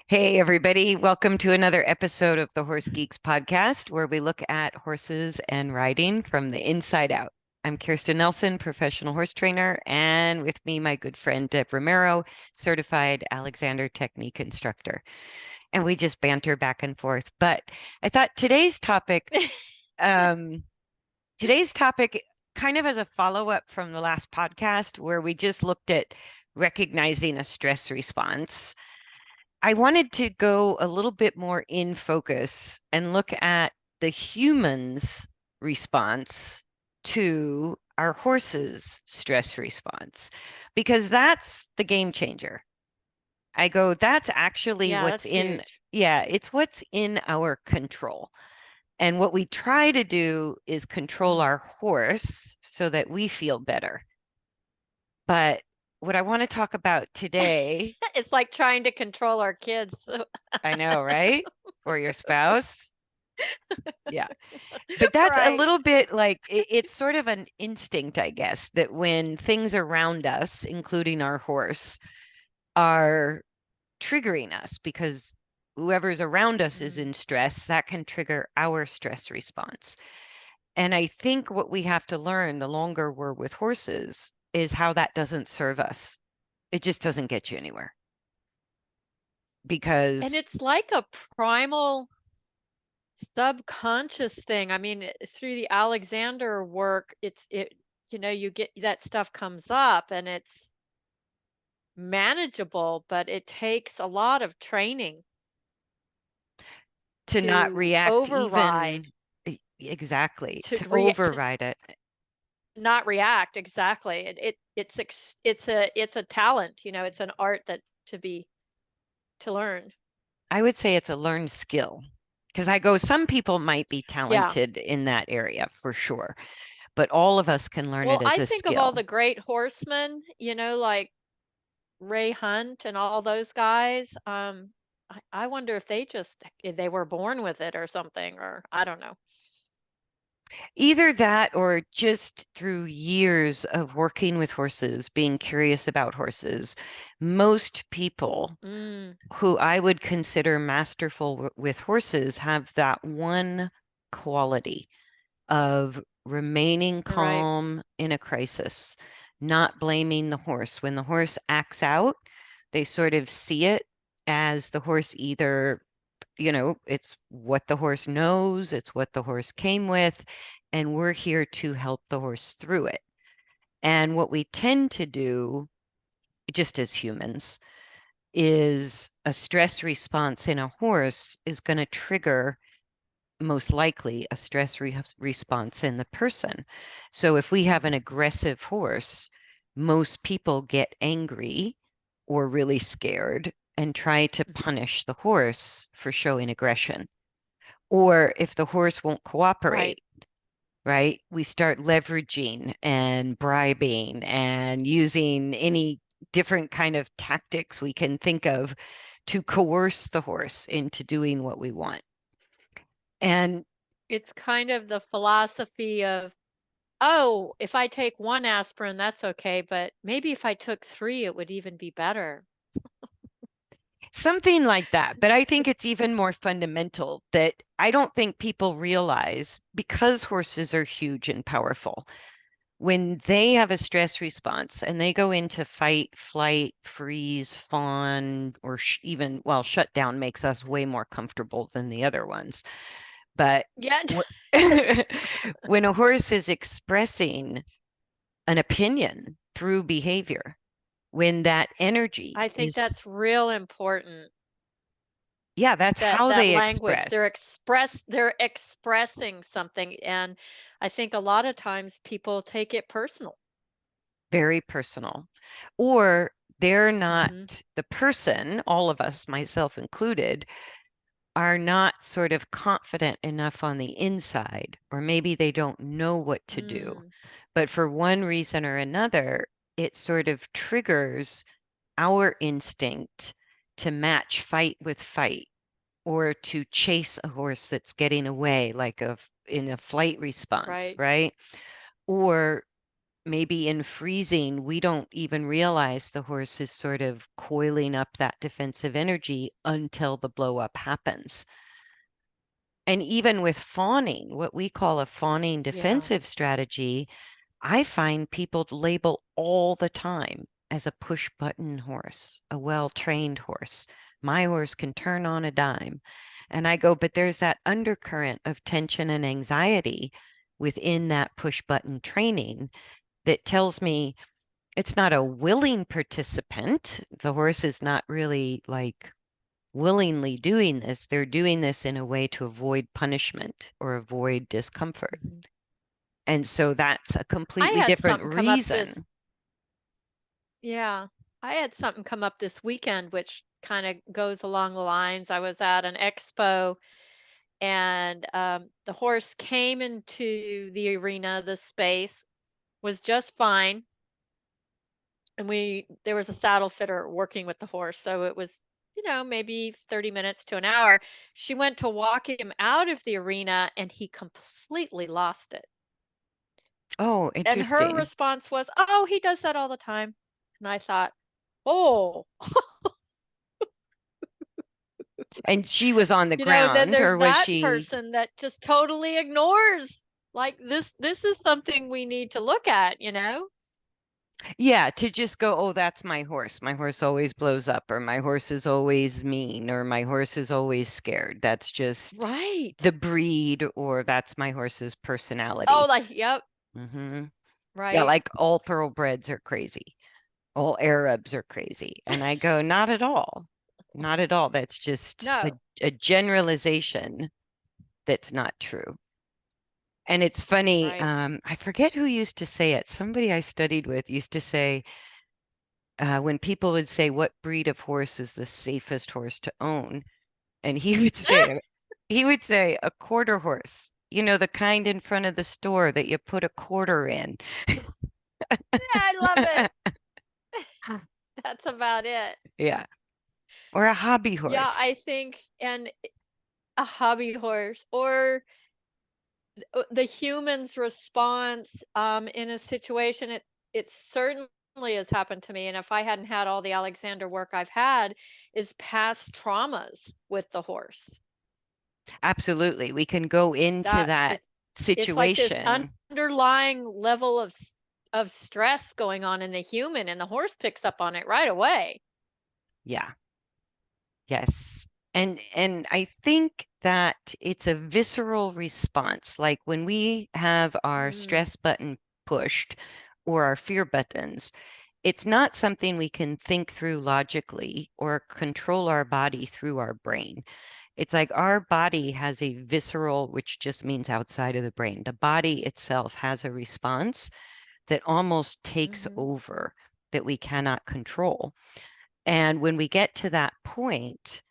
Hey, everybody. Welcome to another episode of the Horse Geeks podcast, where we look at horses and riding from the inside out. I'm Kirsten Nelsen, professional horse trainer, and with me, my good friend Deb Romero, certified Alexander Technique instructor. And we just banter back and forth. But I thought um, today's topic kind of as a follow-up from the last podcast where we just looked at recognizing a stress response. I wanted to go a little bit more in focus and look at the human's response to our horse's stress response, because that's the game changer. I go, that's actually Yeah, what's that's in, huge. yeah, it's what's in our control. And what we try to do is control Mm. our horse so that we feel better. But what I want to talk about today, It's like trying to control our kids. I know, right? Or your spouse. Yeah. But that's a Right. little bit like it's sort of an instinct, I guess, that when things around us, including our horse, are triggering us because whoever's around us is Mm. in stress, that can trigger our stress response. And I think what we have to learn the longer we're with horses is how that doesn't serve us. It just doesn't get you anywhere And because it's like a primal subconscious thing. I mean, through the Alexander work, you get that stuff comes up and it's manageable, but it takes a lot of training to not to react override, even exactly, to to react, to override it. not react exactly. It's a talent, it's an art that to learn. I would say it's a learned skill because I go, some people might be Yeah. talented in that area for sure, but all of us can learn it Well, as I a think of all skill. the great horsemen, like Ray Hunt and all those guys. I wonder if they were born with it or something, or I don't know. Either that or just through years of working with horses, being curious about horses. Most people Mm, who I would consider masterful with horses have that one quality of remaining right. calm in a crisis, not blaming the horse. When the horse acts out, they sort of see it as the horse either, it's what the horse knows, it's what the horse came with, and we're here to help the horse through it. And what we tend to do, just as humans, is a stress response in a horse is going to trigger most likely a stress response in the person. So if we have an aggressive horse, most people get angry or really scared and try to Mhm. punish the horse for showing aggression. Or if the horse won't Right. cooperate, right, we start leveraging and bribing and using any different kind of tactics we can think of to coerce the horse into doing what we want. And It's kind of the philosophy of, oh, if I take one aspirin, that's okay, but maybe if I took three, it would even be better. something like that. But I think it's even more fundamental that I don't think people realize because horses are huge and powerful. When they have a stress response and they go into fight, flight, freeze, fawn, or even, well, shutdown makes us way more comfortable than the other ones. But Yeah. when a horse is expressing an opinion through behavior, when that energy I think is, that's real important. yeah, that's how That they language, express. they're expressing something, and I think a lot of times people take it personal. Very personal. Or they're not Hmm. the person, all of us, myself included, are not sort of confident enough on the inside, or maybe they don't know what to do. Mm, But for one reason or another, it sort of triggers our instinct to match fight with fight or to chase a horse that's getting away, like in a flight response, right. right? Or maybe in freezing, we don't even realize the horse is sort of coiling up that defensive energy until the blow up happens. And even with fawning, what we call a fawning Yeah. defensive strategy, I find people label all the time as a push button horse, a well-trained horse. My horse can turn on a dime. And I go, but there's that undercurrent of tension and anxiety within that push button training that tells me it's not a willing participant. The horse is not really like willingly doing this. They're doing this in a way to avoid punishment or avoid discomfort. Mhm. And so that's a I completely had different something come up this reason. Yeah. I had something come up this weekend which kind of goes along the lines. I was at an expo and the horse came into the arena, the space was just fine. And there was a saddle fitter working with the horse. So it was, maybe 30 minutes to an hour. She went to walk him out of the arena and he completely lost it. Oh, And her interesting. response was, "Oh, he does that all the time." And I thought, "Oh, And she was on the then ground, there's or was that she? person that just totally ignores like this is something we need to look at, you know?" Yeah, to just go, oh, that's my horse. My horse always blows up, or my horse is always mean, or my horse is always scared. That's just Right. the breed, or that's my horse's Oh, personality. like, yep, Hmm. Yeah, right. like all thoroughbreds are crazy. All Arabs are crazy. And I go, not at all. Not at all. That's just No. a generalization that's not true. And it's funny, Right. I forget who used to say it. Somebody I studied with used to say, when people would say, what breed of horse is the safest horse to own? And he would say a quarter horse, the kind in front of the store that you put a quarter in. Yeah, I love it. That's about it. Yeah. Or a hobby Yeah, horse. I think and a hobby horse or the human's response in a situation it certainly has happened to me, and if I hadn't had all the Alexander work I've had, is past traumas with the horse. Absolutely. We can go into That that it's like this situation. underlying level of stress going on in the human, and the horse picks up on it right away. Yeah. Yes. And I think that it's a visceral response. Like when we have our Mm, stress button pushed or our fear buttons, it's not something we can think through logically or control our body through our brain. It's like our body has a visceral, which just means outside of the brain. The body itself has a response that almost takes hmm over that we cannot control. And when we get to that point,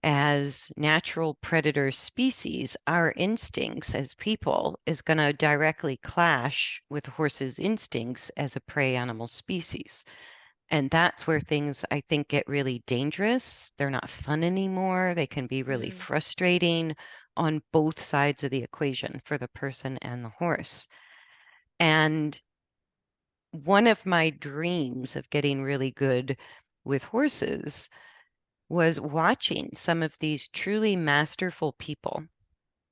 as natural predator species, our instincts as people is going to directly clash with horses' instincts as a prey animal species. And that's where things, I think, get really dangerous. They're not fun anymore. They can be really mm, frustrating on both sides of the equation for the person and the horse. And one of my dreams of getting really good with horses was watching some of these truly masterful people.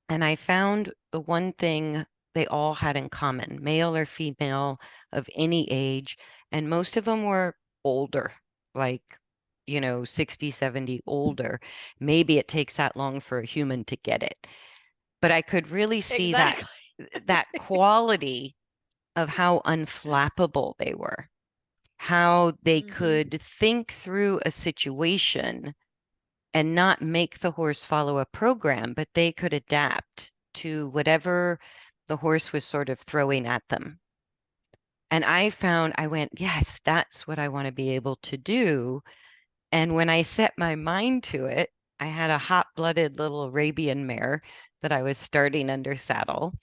And I found the one thing they all had in common, male or female of any age, and most of them were older, like, 60, 70 older. Maybe it takes that long for a human to get it. But I could really see that exactly. that quality of how unflappable they were, how they hmm could think through a situation and not make the horse follow a program, but they could adapt to whatever the horse was sort of throwing at them. And I went, yes, that's what I want to be able to do. And when I set my mind to it, I had a hot-blooded little Arabian mare that I was starting under saddle.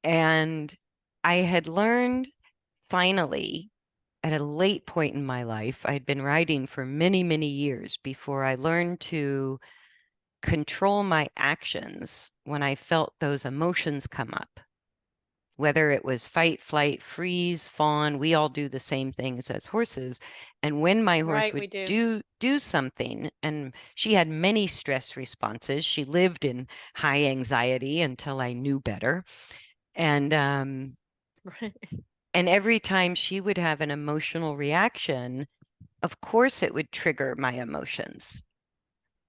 And I had learned finally at a late point in my life, I'd been riding for many, many years before I learned to control my actions when I felt those emotions come up. whether it was fight, flight, freeze, fawn. We all do the same things as horses. And when my horse Right, would we do. do something, and she had many stress responses. She lived in high anxiety until I knew better. And Right. and every time she would have an emotional reaction, of course it would trigger my emotions.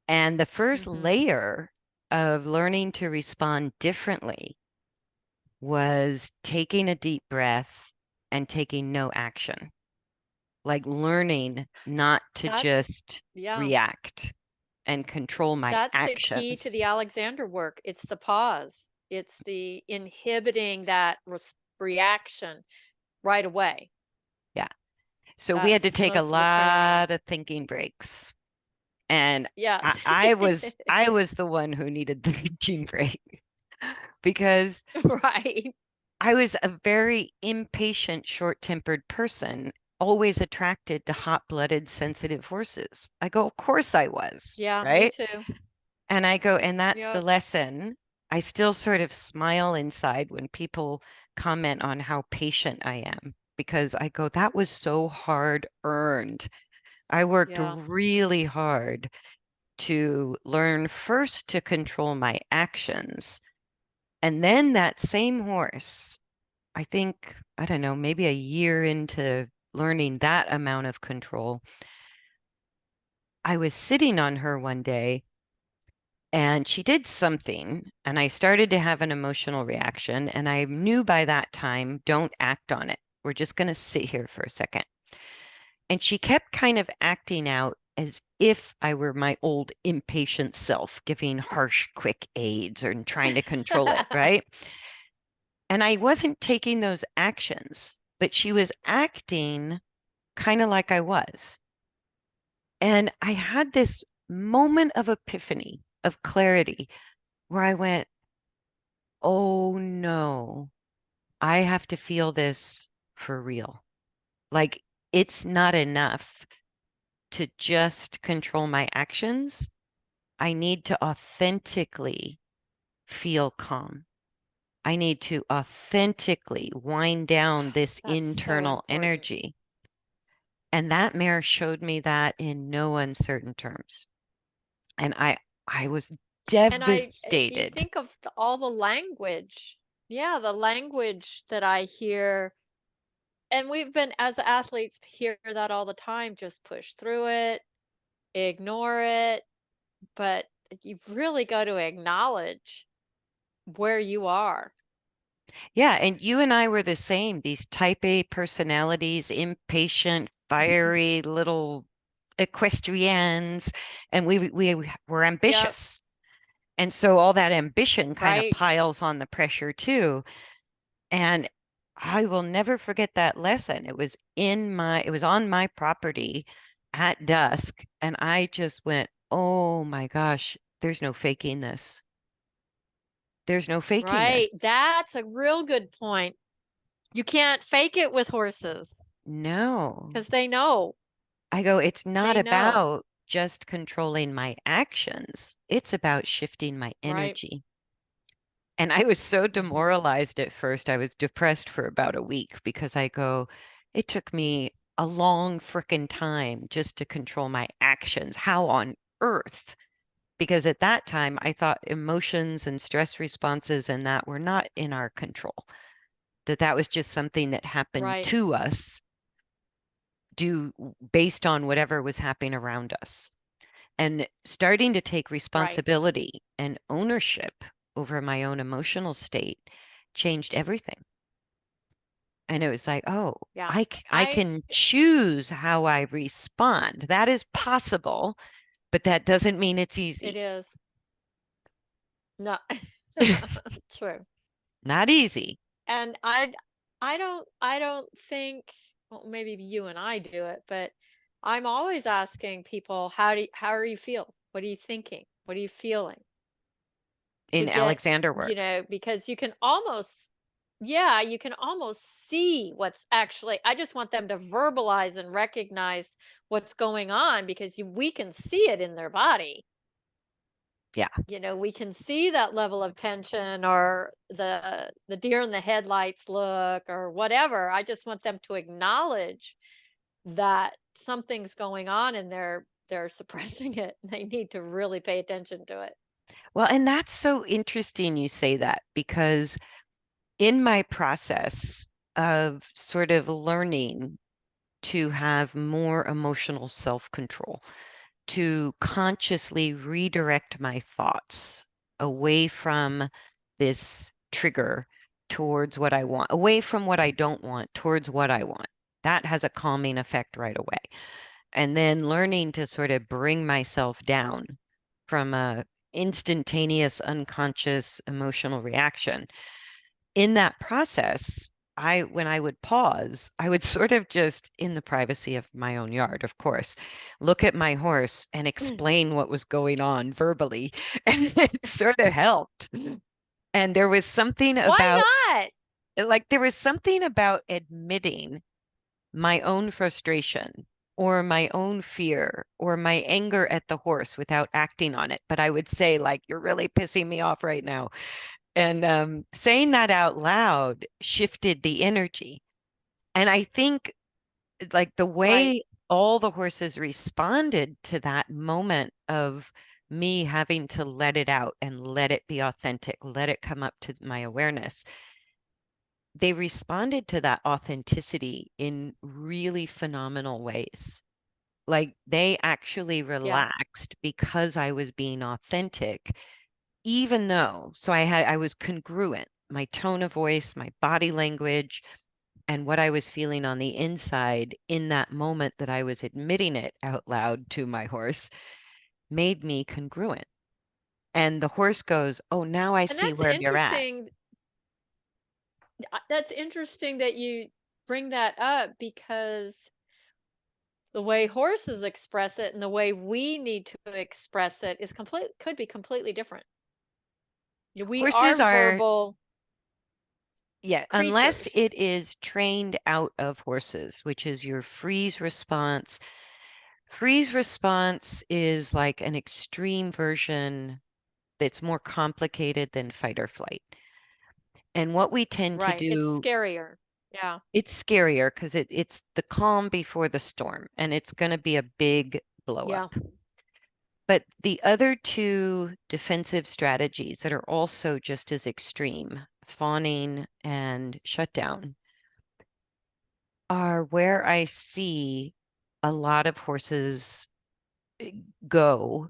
And the first Mhm. layer of learning to respond differently was taking a deep breath and taking no action, like learning not to That's just yeah. react and control my That's the key to actions. the Alexander work. It's the pause. It's the inhibiting that reaction right away. Yeah. So we had to That's take a most of the training. lot of thinking breaks. And Yes. I was the one who needed the thinking break because Right. I was a very impatient, short-tempered person, always attracted to hot-blooded, sensitive horses. I go, of course I was, Yeah, me right? too. And I go, and that's the Yep. lesson. I still sort of smile inside when people comment on how patient I am because I go, that was so hard earned. I worked Yeah. really hard to learn first to control my actions. And then that same horse, I think, I don't know, maybe a year into learning that amount of control, I was sitting on her one day and she did something, and I started to have an emotional reaction. And I knew by that time, don't act on it. We're just going to sit here for a second. And she kept kind of acting out as if I were my old impatient self, giving harsh, quick aids and trying to control it, right? And I wasn't taking those actions, but she was acting kind of like I was. And I had this moment of epiphany, of clarity, where I went, oh no, I have to feel this for real. Like it's not enough to just control my actions. I need to authentically feel calm. I need to authentically wind down this That's so internal important. energy. And that mare showed me that in no uncertain terms. And I was And you devastated. think of all the language. Yeah, the language that I hear. And we've been, as athletes, hear that all the time. Just push through it, ignore it. But you've really got to acknowledge where you are. Yeah, and you and I were the same, these type A personalities, impatient, fiery little equestrians, and we were Yep. ambitious. And so all that ambition kind of Right. piles on the pressure too. And I will never forget that lesson. It was on my property at dusk, and I just went, "Oh my gosh, there's no faking this. There's no faking Right. this." That's a real good point. You can't fake it with horses No. because they know. I go, it's not They know. about just controlling my actions. It's about shifting my Right. energy. And I was so Hmm. demoralized at first. I was depressed for about a week because I go, it took me a long frickin' time just to control my actions. How on earth? Because at that time, I thought emotions and stress responses and that were not in our control, that was just something that happened Right. to us due based on whatever was happening around us. And starting to take Right. responsibility and ownership over my own emotional state changed everything. And it was like, oh, Yeah. I I can choose how I respond. That is possible, but that doesn't mean it's It easy. is. No. True. Not easy And I don't think, well, maybe you and I do it, but I'm always asking people, how are you feel? What are you thinking? What are you feeling? To in get, Alexander work. because you can almost, yeah, you can almost see what's actually, I just want them to verbalize and recognize what's going on because we can see it in their body. Yeah. We can see that level of tension or the deer in the headlights look or whatever. I just want them to acknowledge that something's going on and they're suppressing it. They need to really pay attention to it. Well, and that's so interesting you say that because in my process of sort of learning to have more emotional self-control, to consciously redirect my thoughts away from this trigger towards what I want, away from what I don't want towards what I want. That has a calming effect right away. And then learning to sort of bring myself down from a instantaneous, unconscious emotional reaction. In that process, when I would pause, I would sort of just, in the privacy of my own yard, of course, look at my horse and explain what was going on verbally. And it sort of helped. And there was something Why about, not? like, there was something about admitting my own frustration or my own fear or my anger at the horse without acting on it. But I would say, like, you're really pissing me off right now. And saying that out loud shifted the energy. And I think, like, the Right. way all the horses responded to that moment of me having to let it out and let it be authentic, let it come up to my awareness, they responded to that authenticity in really phenomenal ways. Like they actually Yeah. relaxed because I was being authentic, even though, I was congruent, my tone of voice, my body language, and what I was feeling on the inside in that moment that I was admitting it out loud to my horse made me congruent. And the horse goes, "Oh, now I And see where you're at." that's interesting that you bring that up because the way horses express it and the way we need to express it is complete could be completely different. We Horses are are, verbal yeah, unless creatures. it is trained out of horses, which is your freeze response. Freeze response is like an extreme version that's more complicated than fight or flight. And what we tend to Right. It's do, scarier. Yeah. it's scarier because it's the calm before the storm, and it's going to be a big blow Yeah. up. But the other two defensive strategies that are also just as extreme, fawning and shutdown, are where I see a lot of horses eh, go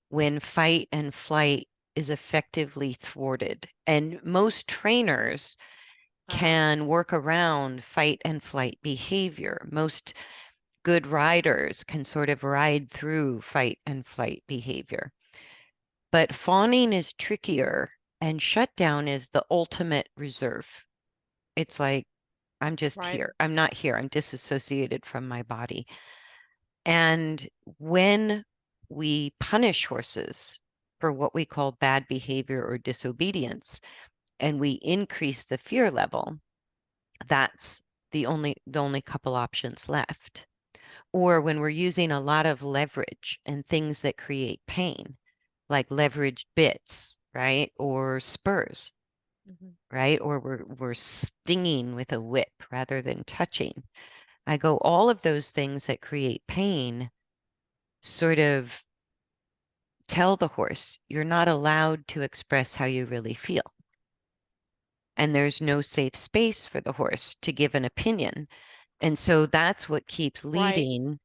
when fight and flight is effectively thwarted. And most trainers Uh, can work around fight and flight behavior. Most good riders can sort of ride through fight and flight behavior. But fawning is trickier, and shutdown is the ultimate reserve. It's like, I'm just right. here. I'm not here. I'm disassociated from my body. And when we punish horses for what we call bad behavior or disobedience, and we increase the fear level, that's the only couple options left. Or when we're using a lot of leverage and things that create pain, like leveraged bits, right? Or spurs, Mhm. right? Or we're stinging with a whip rather than touching. I go, all of those things that create pain sort of tell the horse you're not allowed to express how you really feel. And there's no safe space for the horse to give an opinion. And so that's what keeps Right. leading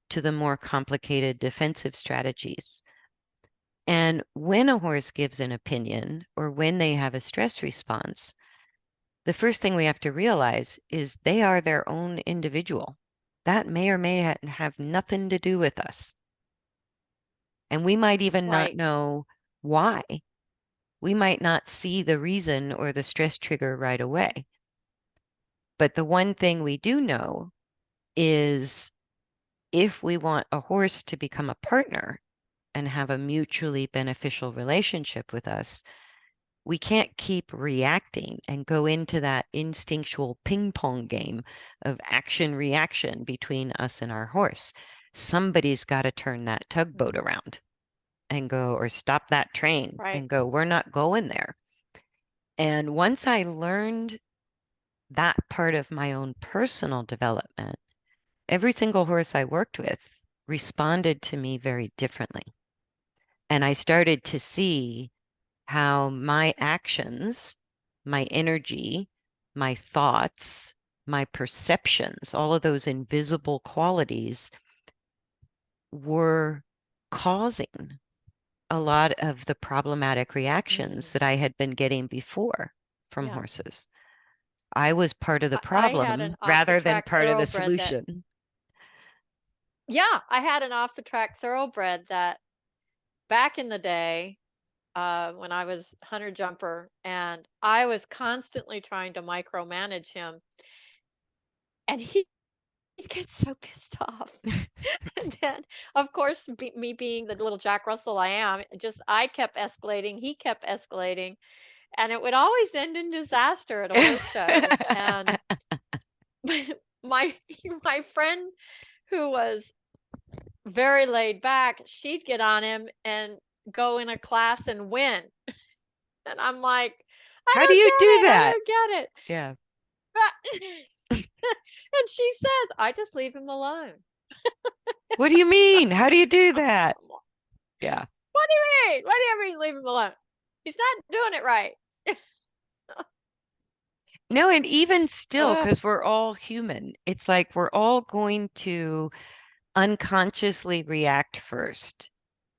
to the more complicated defensive strategies. And when a horse gives an opinion or when they have a stress response, the first thing we have to realize is they are their own individual. That may or may have nothing to do with us. And we might even not Right. know why. We might not see the reason or the stress trigger right away. But the one thing we do know is if we want a horse to become a partner and have a mutually beneficial relationship with us, we can't keep reacting and go into that instinctual ping pong game of action reaction between us and our horse. Somebody's got to turn that tugboat Mhm. around. and go, or stop that train Right. and go, we're not going there. And once I learned that part of my own personal development, every single horse I worked with responded to me very differently. And I started to see how my actions, my energy, my thoughts, my perceptions, all of those invisible qualities were causing a lot of the problematic reactions Mm. that I had been getting before from Yeah. horses. I was part of the I had an problem off the rather than track part of the thoroughbred that, solution. yeah, I had an off the track thoroughbred that back in the day, when I was hunter jumper, and I was constantly trying to micromanage him, and he'd get so pissed off. And then, of course, me being the little Jack Russell I am, I kept escalating, he kept escalating, and it would always end in disaster at a horse show. And my my friend who was very laid back, she'd get on him and go in a class and win. And I'm like, I How do don't you get do it. I that? don't get it. Yeah. And she says, I just leave him alone. What do you mean? How do you do that? I'm like, Yeah. what do you mean? What do you mean leave him alone? He's not doing it right. No, and even still, Ugh. because we're all human, it's like we're all going to unconsciously react first.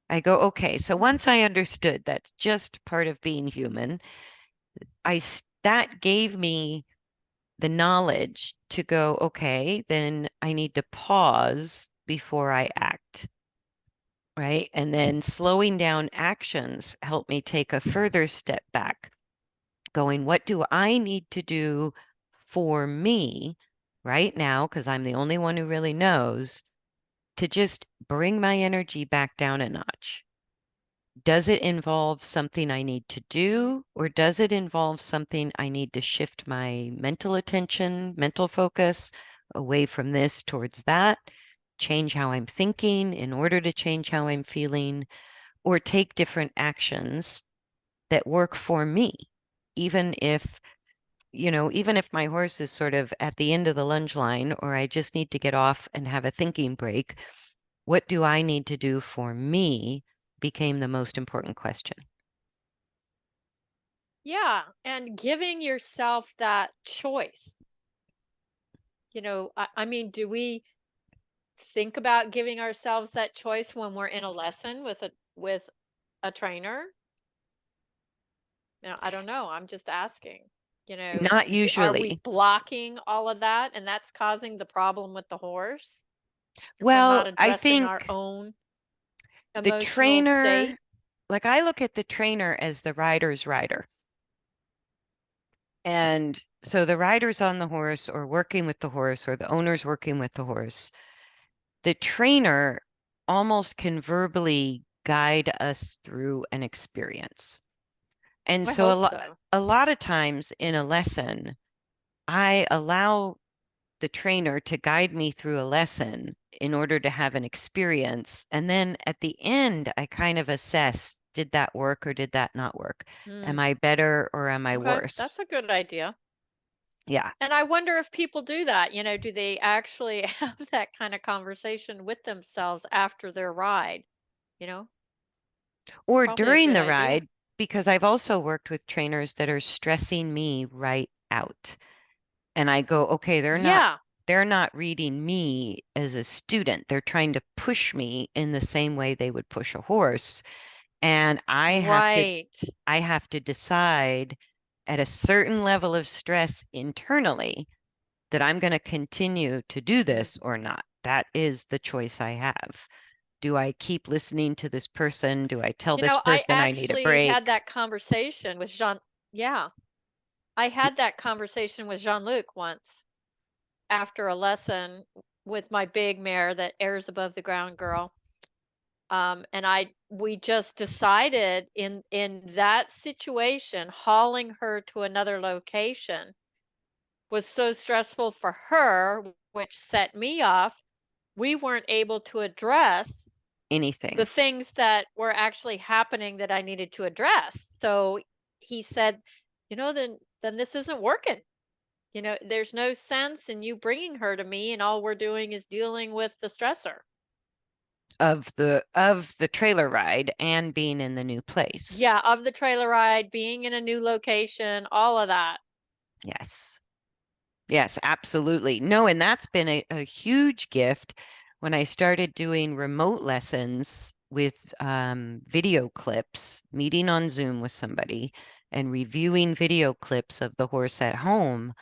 I go, okay, so once I understood that's just part of being human, that gave me the knowledge to go, okay, then I need to pause before I act, right? And then slowing down actions helped me take a further step back, going, what do I need to do for me right now? Because I'm the only one who really knows to just bring my energy back down a notch. Does it involve something I need to do, or does it involve something I need to shift my mental attention, mental focus away from this towards that, change how I'm thinking in order to change how I'm feeling, or take different actions that work for me, even if, even if my horse is sort of at the end of the lunge line, or I just need to get off and have a thinking break, what do I need to do for me became the most important question. Yeah. And giving yourself that choice. I mean, do we think about giving ourselves that choice when we're in a lesson with a trainer? I don't know. I'm just asking. Not Are we usually. blocking all of that and that's causing the problem with the horse? If we're not Well, I addressing our think own the emotional trainer, state? like I look at the trainer as the rider's rider. And so the rider's on the horse or working with the horse or the owner's working with the horse. The trainer almost can verbally guide us through an experience. And I so hope so. a lot of times in a lesson, I allow the trainer to guide me through a lesson in order to have an experience. And then at the end, I kind of assess, did that work or did that not work? Am Mm, I better or am I okay, worse? that's a good idea. Yeah. And I wonder if people do that. Do they actually have that kind of conversation with themselves after their ride? You know, it's Or probably a during good the idea. ride, because I've also worked with trainers that are stressing me right out. And I go, okay, Yeah, they're not reading me as a student. They're trying to push me in the same way they would push a horse. And right. I have to decide at a certain level of stress internally that I'm going to continue to do Mm. this or not. That is the choice I have. Do I keep listening to this person? Do I tell this I person I need a actually had break? that conversation with Jean. Yeah, I had that conversation with Jean-Luc once after a lesson with my big mare that airs above the ground girl. And we just decided in that situation, hauling her to another location was so stressful for her, which set me off. We weren't able to address the anything. things that were actually happening that I needed to address. So he said, then this isn't working. There's no sense in you bringing her to me, and all we're doing is dealing with the stressor. Of the trailer ride and being in the new place. Yeah, of the trailer ride, being in a new location, all of that. Yes. Yes, absolutely. No, and that's been a huge gift when I started doing remote lessons with video clips, meeting on Zoom with somebody and reviewing video clips of the horse at home.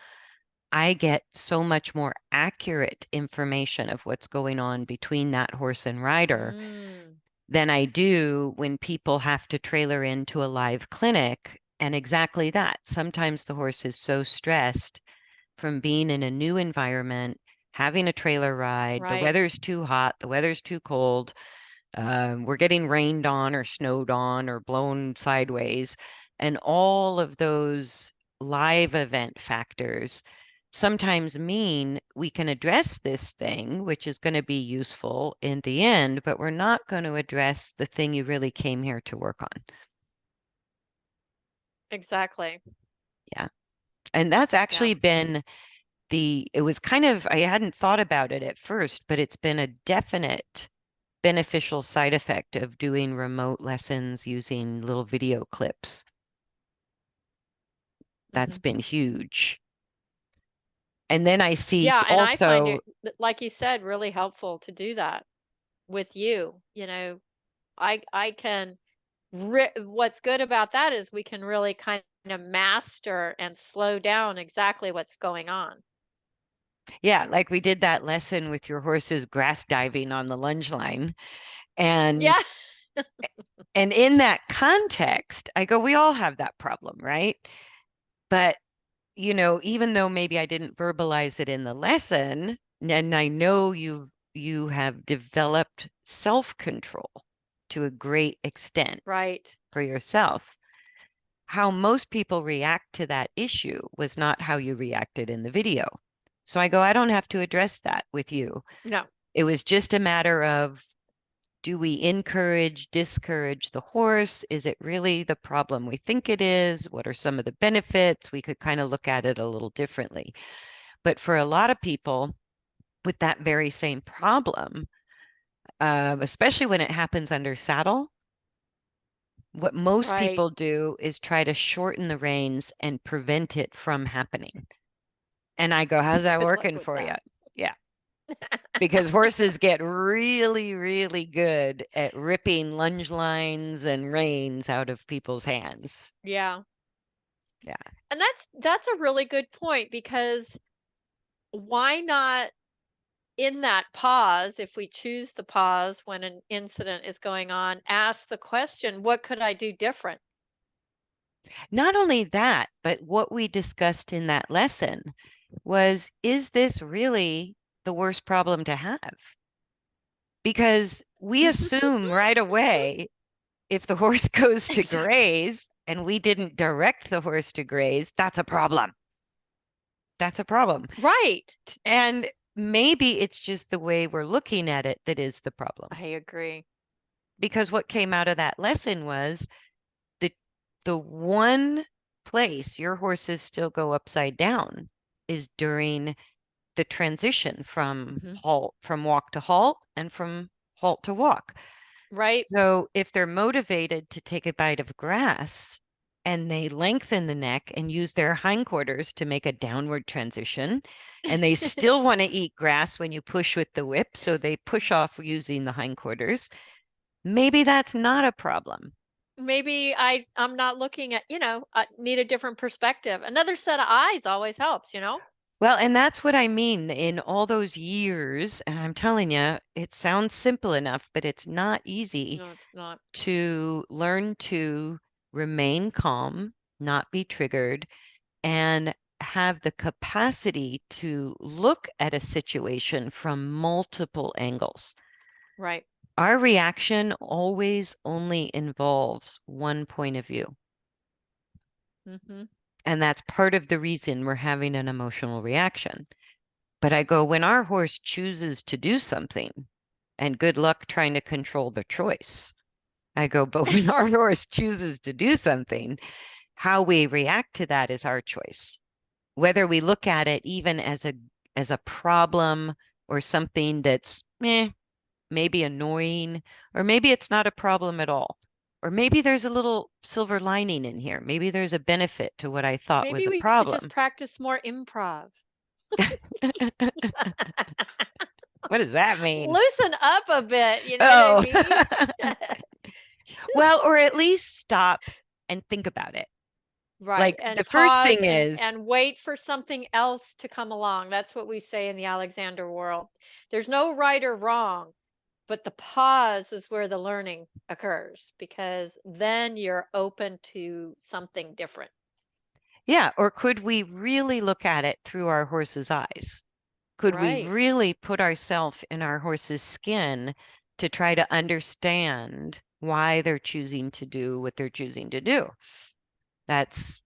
I get so much more accurate information of what's going on between that horse and rider Mm, than I do when people have to trailer into a live clinic. And exactly that. Sometimes the horse is so stressed from being in a new environment, having a trailer ride, the right. weather's too hot, the weather's too cold, we're getting rained on or snowed on or blown sideways, and all of those live event factors sometimes mean we can address this thing, which is going to be useful in the end, but we're not going to address the thing you really came here to work on. Exactly. Yeah. And that's Yeah. actually been it was kind of, I hadn't thought about it at first, but it's been a definite beneficial side effect of doing remote lessons using little video clips. That's Hmm. been huge. And then I see Yeah, and I find also, it, like you said, really helpful to do that with you. I can what's good about that is we can really kind of master and slow down exactly what's going on. yeah, like we did that lesson with your horses grass diving on the lunge line. And Yeah. and in that context, I go, we all have that problem, right? But even though maybe I didn't verbalize it in the lesson, and I know you have developed self-control to a great extent Right. for yourself. How most people react to that issue was not how you reacted in the video. So I go, I don't have to address that with you. No. It was just a matter of, do we encourage, discourage the horse? Is it really the problem we think it is? What are some of the benefits? We could kind of look at it a little differently. But for a lot of people with that very same problem, especially when it happens under saddle, what most Right. people do is try to shorten the reins and prevent it from happening. And I go, how's that Good luck working with for you? that. Yeah, because horses get really, really good at ripping lunge lines and reins out of people's hands. Yeah. Yeah. And that's a really good point, because why not, in that pause, if we choose the pause when an incident is going on, ask the question, what could I do different? Not only that, but what we discussed in that lesson was, is this really the worst problem to have? Because we assume right away if the horse goes to Exactly. graze and we didn't direct the horse to graze, that's a problem. That's a problem. Right. And maybe it's just the way we're looking at it that is the problem. I agree. Because what came out of that lesson was the the one place your horses still go upside down is during the transition Hmm. from walk to halt and from halt to walk. Right. So if they're motivated to take a bite of grass and they lengthen the neck and use their hindquarters to make a downward transition, and they still want to eat grass when you push with the whip, so they push off using the hindquarters, maybe that's not a problem. Maybe I'm not looking at, I need a different perspective. Another set of eyes always helps. Well, and that's what I mean in all those years. And I'm telling you, it sounds simple enough, but it's not easy No, it's not. to learn to remain calm, not be triggered, and have the capacity to look at a situation from multiple angles. Right. Our reaction always only involves one point of view. Hmm. And that's part of the reason we're having an emotional reaction. But I go, when our horse chooses to do something and good luck trying to control the choice. I go, but when our horse chooses to do something, how we react to that is our choice. Whether we look at it even as a problem or something that's maybe annoying, or maybe it's not a problem at all. Or maybe there's a little silver lining in here. Maybe there's a benefit to what I thought was Maybe a we should just problem. practice more improv. What does that mean? Loosen up a bit, you know what I Oh, mean? well, or at least stop and think about it. Right, Like the and first pause thing is, and wait for something else to come along. That's what we say in the Alexander world. There's no right or wrong, but the pause is where the learning occurs because then you're open to something different. yeah, or could we really look at it through our horse's eyes? Could we Right. really put ourselves in our horse's skin to try to understand why they're choosing to do what they're choosing to do? That's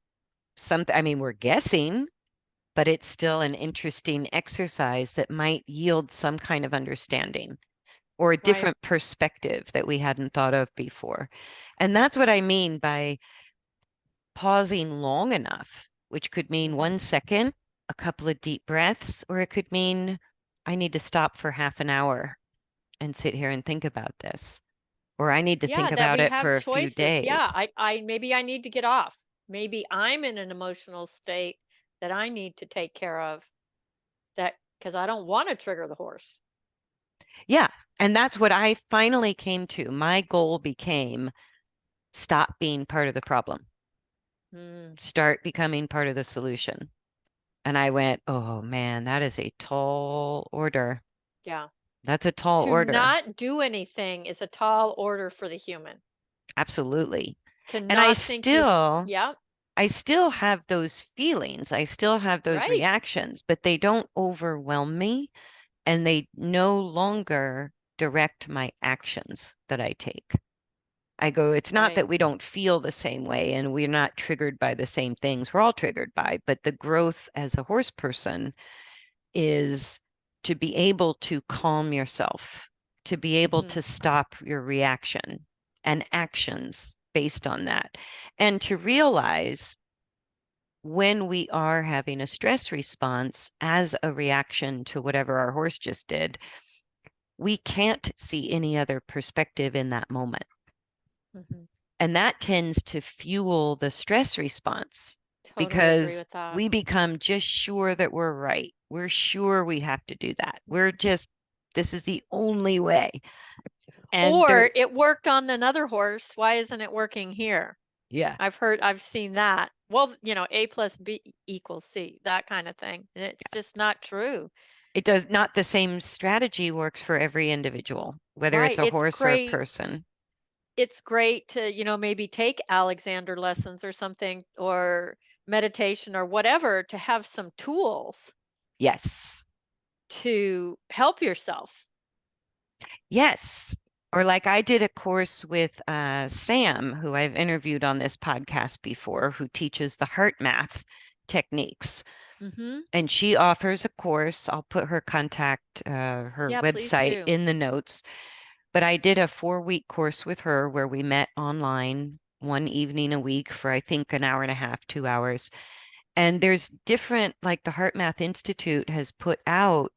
something, I mean, we're guessing, but it's still an interesting exercise that might yield some kind of understanding or a Right. different perspective that we hadn't thought of before. And that's what I mean by pausing long enough, which could mean Mhm. 1 second, a couple of deep breaths, or it could mean I need to stop for half an hour and sit here and think about this, or I need to Yeah, think that about we it have for a few choices. Yeah, days. I maybe I need to get off. Maybe I'm in an emotional state that I need to take care of that because I don't want to trigger the horse. Yeah. And that's what I finally came to. My goal became stop being part of the problem, Mm, start becoming part of the solution. And I went, oh man, that is a tall order. yeah. That's a tall To order. not do anything is a tall order for the human. Absolutely. To And not think yeah, I still have those feelings. I still have those right, reactions, but they don't overwhelm me and they no longer direct my actions that I take. I go, it's not right. that we don't feel the same way and we're not triggered by the same things we're all triggered by, but the growth as a horse person is to be able to calm yourself, to be able Hmm. to stop your reaction and actions based on that, and to realize when we are having a stress response as a reaction to whatever our horse just did, we can't see any other perspective in that moment. Hmm. And that tends to fuel the stress response Totally agree because with that. we become just sure that we're right. We're sure we have to do that. We're just, this is the only way. And there, Or it worked on another horse. Why isn't it working here? yeah, I've seen that. Well, A plus B equals C, that kind of thing. And it's just not true. it does not the same strategy works for every individual, whether it's Right. a horse or a person. It's great to, maybe take Alexander lessons or something or meditation or whatever to have some tools Yes. to help yourself. Yes. Or like I did a course with Sam, who I've interviewed on this podcast before, who teaches the HeartMath techniques. Mhm. And she offers a course. I'll put her Yeah, please website do. in the notes. But I did a 4 week course with her where we met online one evening a week for I think an hour and a half, 2 hours. And there's different, like the Heart Math Institute has put out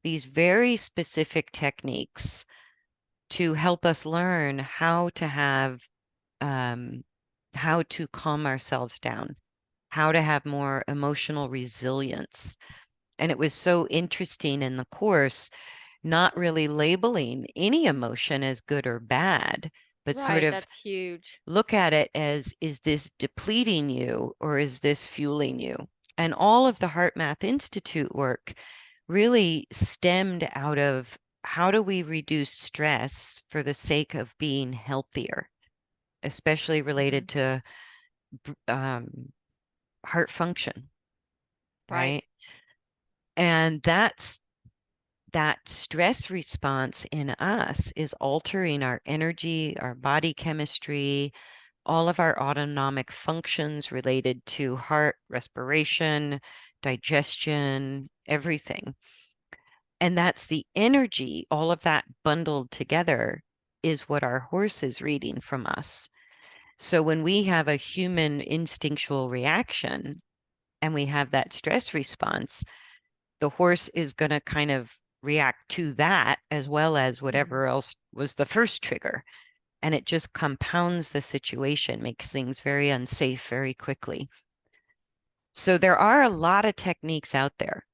these very specific techniques to help us learn um, how to calm ourselves down, how to have more emotional resilience. And it was so interesting in the course, not really labeling any emotion as good or bad, but sort Right, of that's huge. look at it as, is this depleting you or is this fueling you? And all of the Heart Math Institute work really stemmed out of how do we reduce stress for the sake of being healthier, especially related Mhm. to um, heart function, Right. right? And that stress response in us is altering our energy, our body chemistry, all of our autonomic functions related to heart, respiration, digestion, everything. And that's the energy, all of that bundled together is what our horse is reading from us. So when we have a human instinctual reaction and we have that stress response, the horse is going to kind of react to that as well as Hmm. whatever else was the first trigger. And it just compounds the situation, makes things very unsafe very quickly. So there are a lot of techniques out there.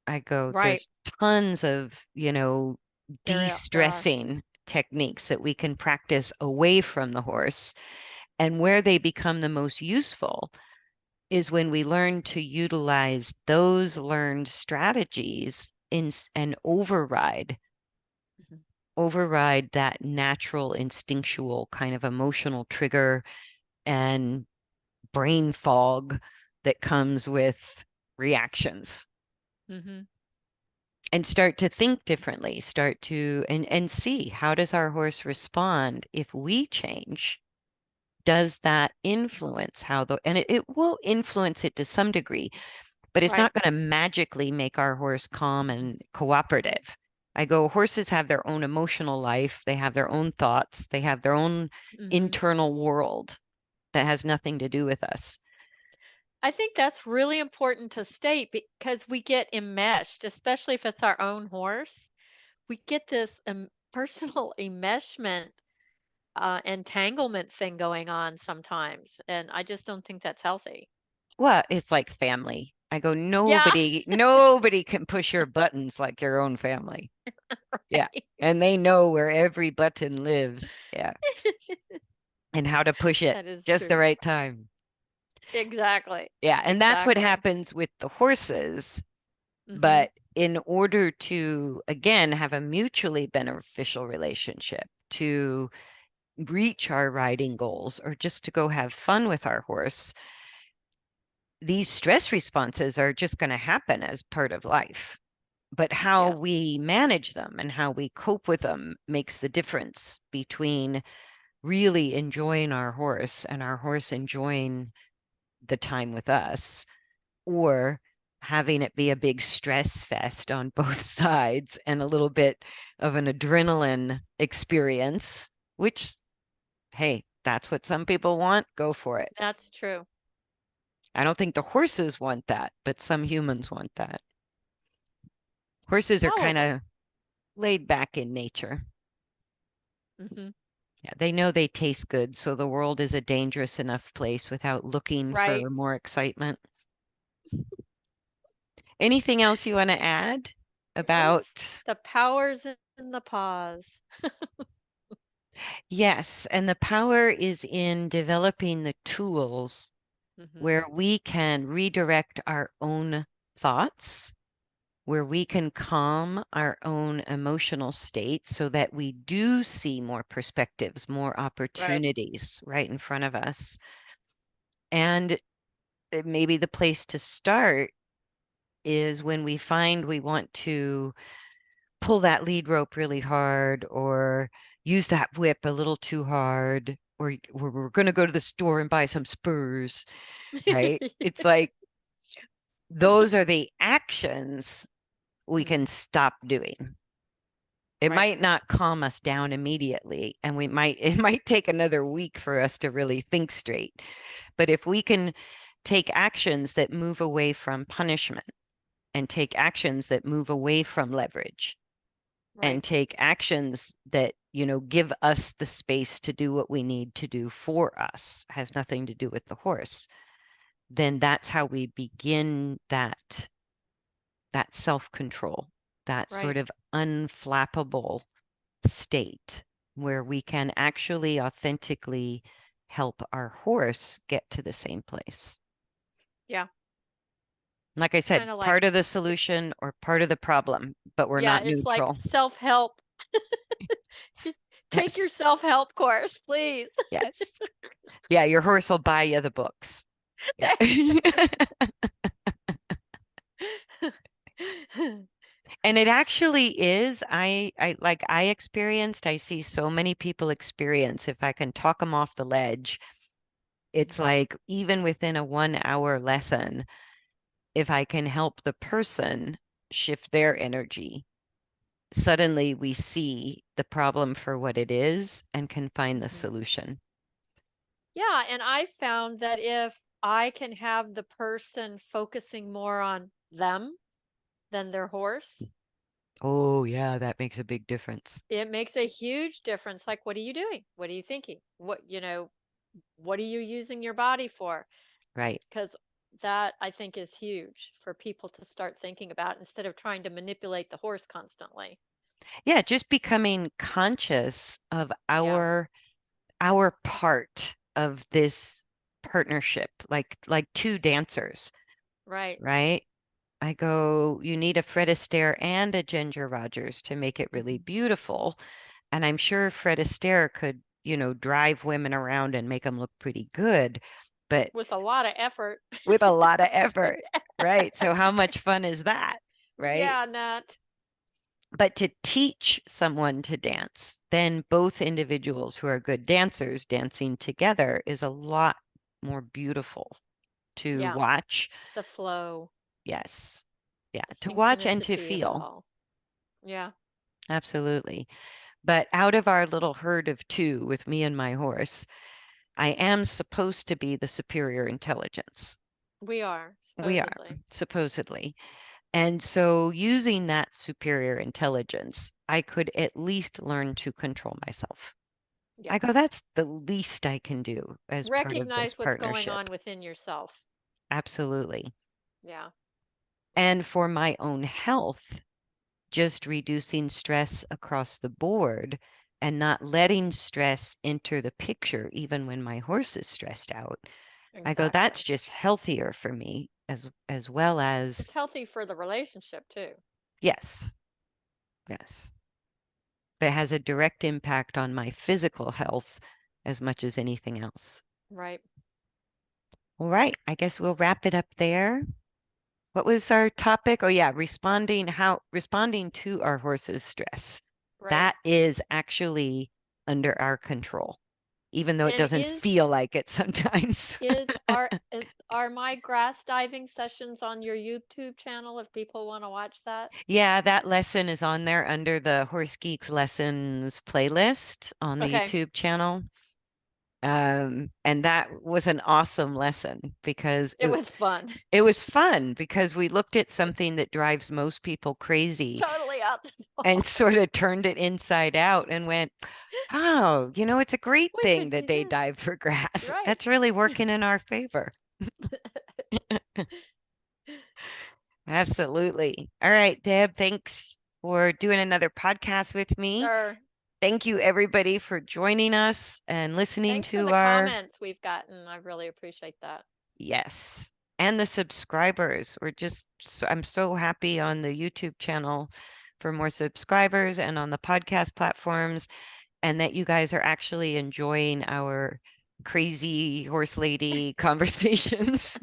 Right. There's tons of, There are. de-stressing techniques that we can practice away from the horse. And where they become the most useful is when we learn to utilize those learned strategies and Mhm. override that natural instinctual kind of emotional trigger and brain fog that comes with reactions, Mhm. and start to think differently, start to and see how does our horse respond if we change. Does that influence how it will influence it to some degree, but it's Right. not going to magically make our horse calm and cooperative. Horses have their own emotional life, they have their own thoughts, they have their own Mhm. internal world that has nothing to do with us. I think that's really important to state because we get enmeshed, especially if it's our own horse. We get this personal enmeshment, entanglement thing going on sometimes, and I just don't think that's healthy. Well, it's like family. Yeah. Nobody can push your buttons like your own family. Yeah. Right. And they know where every button lives. Yeah. And how to push it That is just the true. right time. Exactly. Yeah. And that's what Exactly. happens with the horses. Mhm. But in order to, again, have a mutually beneficial relationship, to reach our riding goals, or just to go have fun with our horse, these stress responses are just going to happen as part of life. But how Yes. we manage them and how we cope with them makes the difference between really enjoying our horse and our horse enjoying the time with us, or having it be a big stress fest on both sides and a little bit of an adrenaline experience, which, hey, that's what some people want. Go for it. That's true. I don't think the horses want that, but some humans want that. Horses are kind Probably. of laid back in nature. Mhm. Yeah, they know they taste good, so the world is a dangerous enough place without looking Right. for more excitement. Anything else you want to add about? The powers in the pause. Yes, and the power is in developing the tools Mhm. where we can redirect our own thoughts, where we can calm our own emotional state so that we do see more perspectives, more Right. opportunities right in front of us. And maybe the place to start is when we find we want to pull that lead rope really hard or use that whip a little too hard, or we're going to go to the store and buy some spurs, right? It's like those are the actions we can Mhm. stop doing. It Right. might not calm us down immediately, and it might take another week for us to really think straight. But if we can take actions that move away from punishment and take actions that move away from leverage Right. and take actions that, give us the space to do what we need to do for us, has nothing to do with the horse, then that's how we begin that self-control, that Right. sort of unflappable state where we can actually authentically help our horse get to the same place. Yeah. Like I said, Kind of like part of the solution or part of the problem, but we're yeah, not it's like neutral. self-help. Just take your Yes. self-help course, please. Yes. Yeah, your horse will buy you the books. Yeah. There you And it actually is. I experienced, I see so many people experience, if I can talk them off the ledge, it's like even within a 1 hour lesson, if I can help the person shift their energy, suddenly we see the problem for what it is and can find the Hmm. solution. Yeah, and I found that if I can have the person focusing more on them than their horse, Oh, yeah, that makes a big difference. it makes a huge difference. Like, what are you doing? What are you thinking? What are you using your body for? Right. Because that I think is huge for people to start thinking about instead of trying to manipulate the horse constantly. Yeah, just becoming conscious of Yeah, our part of this partnership, like two dancers, right. right? I go, you need a Fred Astaire and a Ginger Rogers to make it really Hmm. beautiful. And I'm sure Fred Astaire could, drive women around and make them look pretty good, but With a lot of effort. with a lot of effort, right? So how much fun is that, right? Yeah, Nat. But to teach someone to dance, then both individuals who are good dancers dancing together is a lot more beautiful to Yeah, watch. the flow, Yes. Yeah, the to watch and to synchronicity of it feel. all. Yeah, Absolutely. But out of our little herd of two with me and my horse, I am supposed to be the superior intelligence. we are, We are, supposedly. supposedly. And so, using that superior intelligence, I could at least learn to control myself. Yeah. I go, that's the least I can do as part of this Recognize what's going partnership. on within yourself. Absolutely. Yeah, And for my own health, just reducing stress across the board and not letting stress enter the picture, even when my horse is stressed out. I go, that's exactly. just healthier for me as well It's as healthy for the relationship too. yes, yes. That has a direct impact on my physical health as much as anything else. Right, All right, I guess we'll wrap it up there. What was our topic? Oh yeah, responding to our horse's stress. right. That is actually under our control, even though it And doesn't feel like it sometimes. are my grass diving sessions on your YouTube channel if people want to watch that? Yeah, that lesson is on there under the Horse Geeks lessons playlist on the Okay. YouTube channel. And that was an awesome lesson because It was fun. it was fun because we looked at something that drives most people crazy Totally out the and wall. sort of turned it inside out and went, oh, it's a great We thing could that do they this. dive for grass. Right. That's really working in our favor. Absolutely. All right, Deb, thanks for doing another podcast with me. Sure. Thank you, everybody, for joining us and listening Thanks for to the our, comments we've gotten. I really appreciate that. yes, and the subscribers. I'm so happy on the YouTube channel for more subscribers and on the podcast platforms, and that you guys are actually enjoying our crazy horse lady conversations.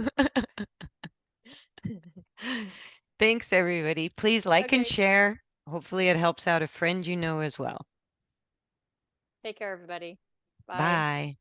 Thanks, everybody. Please like and Okay. share. Hopefully, it helps out a friend you know as well. Take care, everybody. Bye. Bye.